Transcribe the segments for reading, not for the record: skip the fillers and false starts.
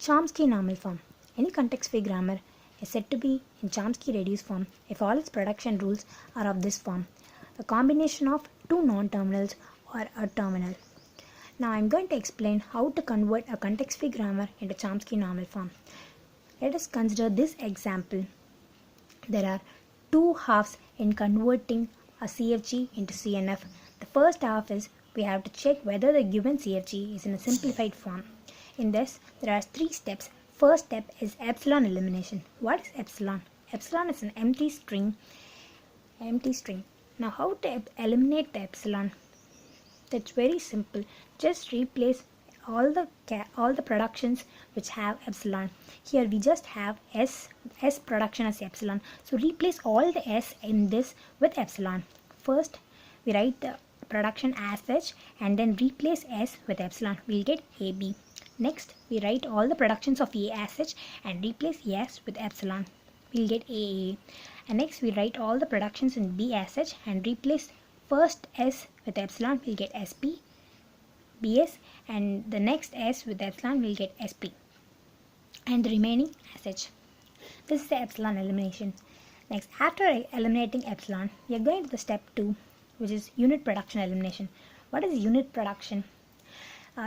Chomsky normal form. Any context-free grammar is said to be in Chomsky reduced form if all its production rules are of this form, a combination of two non-terminals or a terminal. Now I am going to explain how to convert a context-free grammar into Chomsky normal form. Let us consider this example. There are two halves in converting a CFG into CNF. The first half is we have to check whether the given CFG is in a simplified form. In this, there are three steps. First step is epsilon elimination. What is epsilon? Epsilon is an empty string. Now how to eliminate the epsilon? That's very simple. Just replace all the productions which have epsilon. Here we just have s production as epsilon. So replace all the s in this with epsilon. First we write the production as such and then replace s with epsilon. We'll get AB. Next we write all the productions of A as such and replace s with epsilon. We'll get AAA. And next we write all the productions in B as such and replace first s with epsilon. We'll get SP, BS, and the next s with epsilon will get SP, and the remaining as such. This is the epsilon elimination. Next, after eliminating epsilon, we are going to the step 2, which is unit production elimination. What is unit production?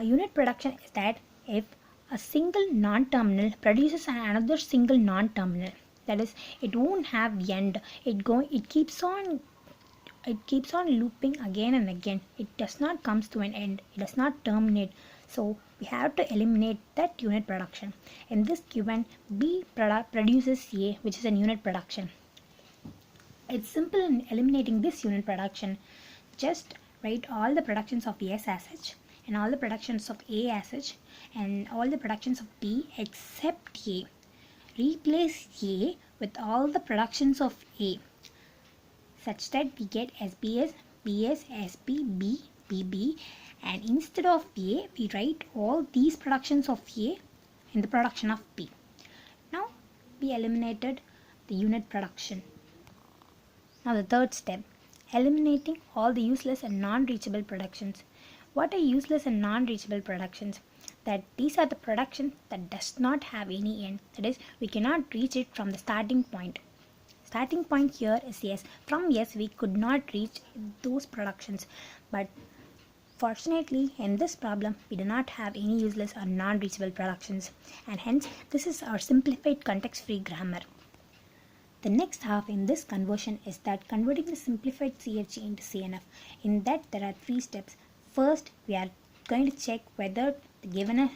Unit production is that if a single non-terminal produces another single non-terminal, that is, it won't have end. It keeps on looping again and again. It does not come to an end. It does not terminate. So we have to eliminate that unit production. In this given, B produces A, which is a unit production. It's simple in eliminating this unit production. Just write all the productions of S as such and all the productions of A as such and all the productions of B except A. Replace A with all the productions of A, such that we get SBS, BS, SP, B, BB, and instead of A, we write all these productions of A in the production of B. Now, we eliminated the unit production. Now the third step, eliminating all the useless and non-reachable productions. What are useless and non-reachable productions? That these are the productions that does not have any end. That is, we cannot reach it from the starting point. Starting point here is S. From S we could not reach those productions, but fortunately in this problem we do not have any useless or non-reachable productions, and hence this is our simplified context-free grammar. The next half in this conversion is that converting the simplified CFG into CNF. In that there are three steps. First we are going to check whether the given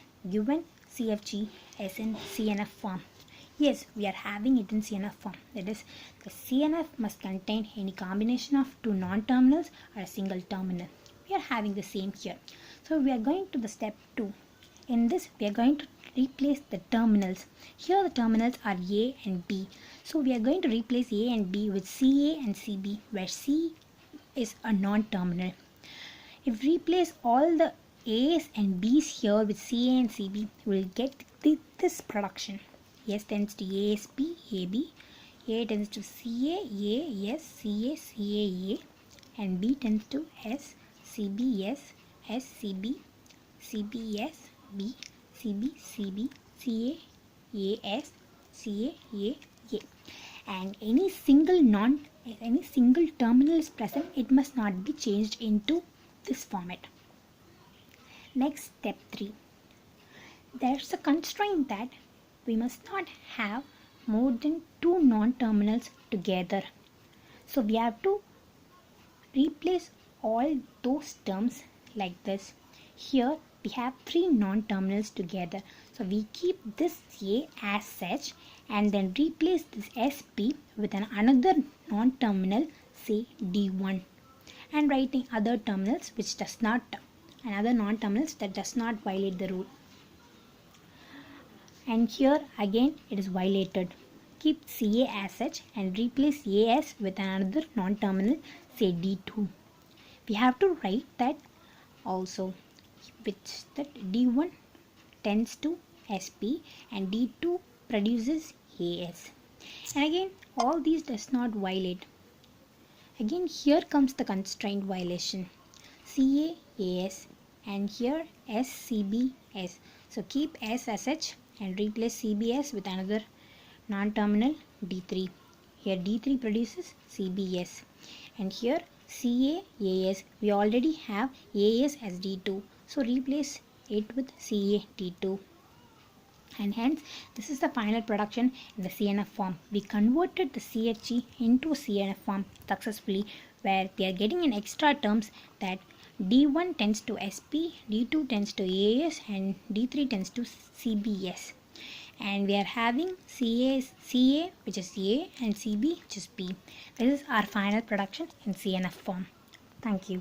CFG is in CNF form. Yes, we are having it in CNF form. That is, the CNF must contain any combination of two non-terminals or a single terminal. We are having the same here. So we are going to the step 2. In this, we are going to replace the terminals. Here the terminals are A and B. So we are going to replace A and B with CA and CB, where C is a non-terminal. If we replace all the A's and B's here with CA and CB, we will get this production. S tends to ASP, AB, A tends to CA, AS, CA, CAA, and B tends to S, CB, S, SCB, CBS, B, CB, CB, CA, AS, CA, A. And any single terminal is present, it must not be changed into this format. Next, step 3. There's a constraint that we must not have more than two non-terminals together. So we have to replace all those terms like this. Here we have three non-terminals together. So we keep this A as such and then replace this SP with another non-terminal, say D1, and writing other terminals which does not, another non-terminals that does not violate the rule. And here again it is violated. Keep CA as such and replace AS with another non-terminal, say D2. We have to write that also, which that D1 tends to SP and D2 produces AS. And again all these does not violate. Again here comes the constraint violation. CA, AS, and here SCB, S. So keep S as such and replace CBS with another non-terminal D3. Here D3 produces CBS, and here CAAS, we already have AS as D2, so replace it with CA D2, and hence this is the final production in the CNF form. We converted the CFG into CNF form successfully, where we are getting in extra terms that D1 tends to SP, D2 tends to AS, and D3 tends to CBS. And we are having CA which is A and CB which is B. This is our final production in CNF form. Thank you.